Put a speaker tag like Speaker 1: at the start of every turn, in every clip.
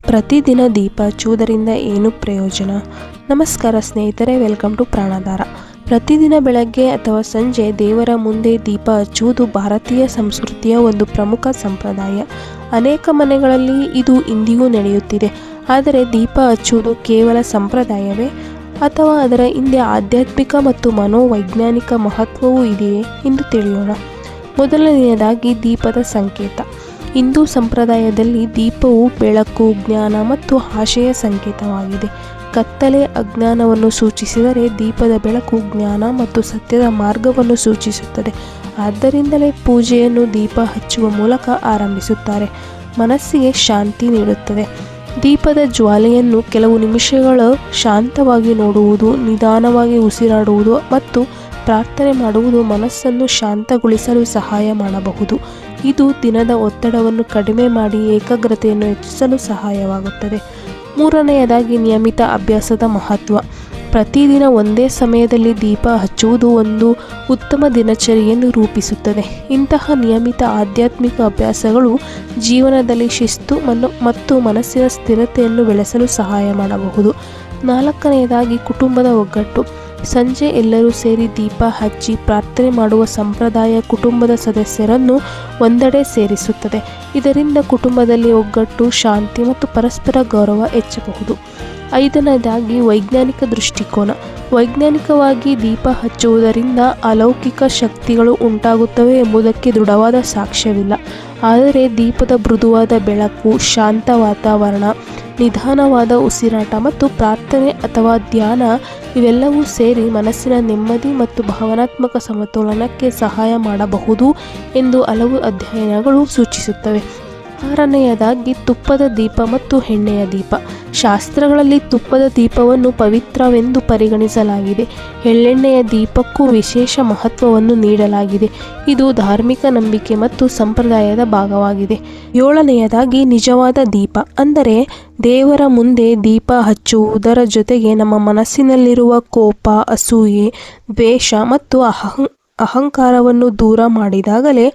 Speaker 1: ಪ್ರತಿದಿನ ದೀಪ ಹಚ್ಚುವುದರಿಂದ ಏನು ಪ್ರಯೋಜನ? ನಮಸ್ಕಾರ ಸ್ನೇಹಿತರೆ, ವೆಲ್ಕಮ್ ಟು ಪ್ರಾಣಾಧಾರ. ಪ್ರತಿದಿನ ಬೆಳಗ್ಗೆ ಅಥವಾ ಸಂಜೆ ದೇವರ ಮುಂದೆ ದೀಪ ಹಚ್ಚುವುದು ಭಾರತೀಯ ಸಂಸ್ಕೃತಿಯ ಒಂದು ಪ್ರಮುಖ ಸಂಪ್ರದಾಯ. ಅನೇಕ ಮನೆಗಳಲ್ಲಿ ಇದು ಇಂದಿಗೂ ನಡೆಯುತ್ತಿದೆ. ಆದರೆ ದೀಪ ಹಚ್ಚುವುದು ಕೇವಲ ಸಂಪ್ರದಾಯವೇ ಅಥವಾ ಅದರ ಹಿಂದೆ ಆಧ್ಯಾತ್ಮಿಕ ಮತ್ತು ಮನೋವೈಜ್ಞಾನಿಕ ಮಹತ್ವವೂ ಇದೆಯೇ ಎಂದು ತಿಳಿಯೋಣ. ಮೊದಲನೆಯದಾಗಿ ದೀಪದ ಸಂಕೇತ. ಹಿಂದೂ ಸಂಪ್ರದಾಯದಲ್ಲಿ ದೀಪವು ಬೆಳಕು, ಜ್ಞಾನ ಮತ್ತು ಆಶೆಯ ಸಂಕೇತವಾಗಿದೆ. ಕತ್ತಲೆ ಅಜ್ಞಾನವನ್ನು ಸೂಚಿಸಿದರೆ ದೀಪದ ಬೆಳಕು ಜ್ಞಾನ ಮತ್ತು ಸತ್ಯದ ಮಾರ್ಗವನ್ನು ಸೂಚಿಸುತ್ತದೆ. ಆದ್ದರಿಂದಲೇ ಪೂಜೆಯನ್ನು ದೀಪ ಹಚ್ಚುವ ಮೂಲಕ ಆರಂಭಿಸುತ್ತಾರೆ. ಮನಸ್ಸಿಗೆ ಶಾಂತಿ ನೀಡುತ್ತದೆ. ದೀಪದ ಜ್ವಾಲೆಯನ್ನು ಕೆಲವು ನಿಮಿಷಗಳು ಶಾಂತವಾಗಿ ನೋಡುವುದು, ನಿಧಾನವಾಗಿ ಉಸಿರಾಡುವುದು ಮತ್ತು ಪ್ರಾರ್ಥನೆ ಮಾಡುವುದು ಮನಸ್ಸನ್ನು ಶಾಂತಗೊಳಿಸಲು ಸಹಾಯ ಮಾಡಬಹುದು. ಇದು ದಿನದ ಒತ್ತಡವನ್ನು ಕಡಿಮೆ ಮಾಡಿ ಏಕಾಗ್ರತೆಯನ್ನು ಹೆಚ್ಚಿಸಲು ಸಹಾಯವಾಗುತ್ತದೆ. ಮೂರನೆಯದಾಗಿ ನಿಯಮಿತ ಅಭ್ಯಾಸದ ಮಹತ್ವ. ಪ್ರತಿದಿನ ಒಂದೇ ಸಮಯದಲ್ಲಿ ದೀಪ ಹಚ್ಚುವುದು ಒಂದು ಉತ್ತಮ ದಿನಚರಿಯನ್ನು ರೂಪಿಸುತ್ತದೆ. ಇಂತಹ ನಿಯಮಿತ ಆಧ್ಯಾತ್ಮಿಕ ಅಭ್ಯಾಸಗಳು ಜೀವನದಲ್ಲಿ ಶಿಸ್ತು ಮತ್ತು ಮನಸ್ಸಿನ ಸ್ಥಿರತೆಯನ್ನು ಬೆಳೆಸಲು ಸಹಾಯ ಮಾಡಬಹುದು. ನಾಲ್ಕನೆಯದಾಗಿ ಕುಟುಂಬದ ಒಗ್ಗಟ್ಟು. ಸಂಜೆ ಎಲ್ಲರೂ ಸೇರಿ ದೀಪ ಹಚ್ಚಿ ಪ್ರಾರ್ಥನೆ ಮಾಡುವ ಸಂಪ್ರದಾಯ ಕುಟುಂಬದ ಸದಸ್ಯರನ್ನು ಒಂದೆಡೆ ಸೇರಿಸುತ್ತದೆ. ಇದರಿಂದ ಕುಟುಂಬದಲ್ಲಿ ಒಗ್ಗಟ್ಟು, ಶಾಂತಿ ಮತ್ತು ಪರಸ್ಪರ ಗೌರವ ಹೆಚ್ಚಬಹುದು. ಐದನೇದಾಗಿ ವೈಜ್ಞಾನಿಕ ದೃಷ್ಟಿಕೋನ. ವೈಜ್ಞಾನಿಕವಾಗಿ ದೀಪ ಹಚ್ಚುವುದರಿಂದ ಅಲೌಕಿಕ ಶಕ್ತಿಗಳು ಉಂಟಾಗುತ್ತವೆ ಎಂಬುದಕ್ಕೆ ದೃಢವಾದ ಸಾಕ್ಷ್ಯವಿಲ್ಲ. ಆದರೆ ದೀಪದ ಮೃದುವಾದ ಬೆಳಕು, ಶಾಂತ ವಾತಾವರಣ, ನಿಧಾನವಾದ ಉಸಿರಾಟ ಮತ್ತು ಪ್ರಾರ್ಥನೆ ಅಥವಾ ಧ್ಯಾನ ಇವೆಲ್ಲವೂ ಸೇರಿ ಮನಸ್ಸಿನ ನೆಮ್ಮದಿ ಮತ್ತು ಭಾವನಾತ್ಮಕ ಸಮತೋಲನಕ್ಕೆ ಸಹಾಯ ಮಾಡಬಹುದು ಎಂದು ಹಲವು ಅಧ್ಯಯನಗಳು ಸೂಚಿಸುತ್ತವೆ. ಆರನೆಯದಾಗಿ ತುಪ್ಪದ ದೀಪ ಮತ್ತು ಎಣ್ಣೆಯ ದೀಪ. ಶಾಸ್ತ್ರಗಳಲ್ಲಿ ತುಪ್ಪದ ದೀಪವನ್ನು ಪವಿತ್ರವೆಂದು ಪರಿಗಣಿಸಲಾಗಿದೆ. ಎಳ್ಳೆಣ್ಣೆಯ ದೀಪಕ್ಕೂ ವಿಶೇಷ ಮಹತ್ವವನ್ನು ನೀಡಲಾಗಿದೆ. ಇದು ಧಾರ್ಮಿಕ ನಂಬಿಕೆ ಮತ್ತು ಸಂಪ್ರದಾಯದ ಭಾಗವಾಗಿದೆ. ಏಳನೆಯದಾಗಿ ನಿಜವಾದ ದೀಪ, ಅಂದರೆ ದೇವರ ಮುಂದೆ ದೀಪ ಹಚ್ಚುವುದರ ಜೊತೆಗೆ ನಮ್ಮ ಮನಸ್ಸಿನಲ್ಲಿರುವ ಕೋಪ, ಅಸೂಯೆ, ದ್ವೇಷ ಮತ್ತು ಅಹಂಕಾರವನ್ನು ದೂರ ಮಾಡಿದಾಗಲೇ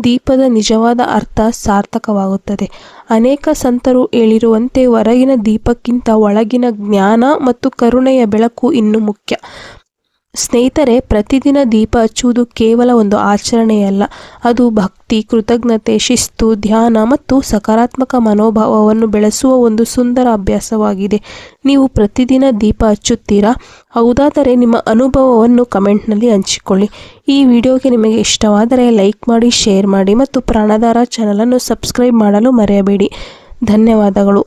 Speaker 1: ದೀಪದ ನಿಜವಾದ ಅರ್ಥ ಸಾರ್ಥಕವಾಗುತ್ತದೆ. ಅನೇಕ ಸಂತರು ಹೇಳಿರುವಂತೆ ಹೊರಗಿನ ದೀಪಕ್ಕಿಂತ ಒಳಗಿನ ಜ್ಞಾನ ಮತ್ತು ಕರುಣೆಯ ಬೆಳಕು ಇನ್ನೂ ಮುಖ್ಯ. ಸ್ನೇಹಿತರೆ, ಪ್ರತಿದಿನ ದೀಪ ಹಚ್ಚುವುದು ಕೇವಲ ಒಂದು ಆಚರಣೆಯಲ್ಲ. ಅದು ಭಕ್ತಿ, ಕೃತಜ್ಞತೆ, ಶಿಸ್ತು, ಧ್ಯಾನ ಮತ್ತು ಸಕಾರಾತ್ಮಕ ಮನೋಭಾವವನ್ನು ಬೆಳೆಸುವ ಒಂದು ಸುಂದರ ಅಭ್ಯಾಸವಾಗಿದೆ. ನೀವು ಪ್ರತಿದಿನ ದೀಪ ಹಚ್ಚುತ್ತೀರಾ? ಹೌದಾದರೆ ನಿಮ್ಮ ಅನುಭವವನ್ನು ಕಮೆಂಟ್ನಲ್ಲಿ ಹಂಚಿಕೊಳ್ಳಿ. ಈ ವಿಡಿಯೋಗೆ ನಿಮಗೆ ಇಷ್ಟವಾದರೆ ಲೈಕ್ ಮಾಡಿ, ಶೇರ್ ಮಾಡಿ ಮತ್ತು ಪ್ರಾಣಾಧಾರ ಚಾನಲನ್ನು ಸಬ್ಸ್ಕ್ರೈಬ್ ಮಾಡಲು ಮರೆಯಬೇಡಿ. ಧನ್ಯವಾದಗಳು.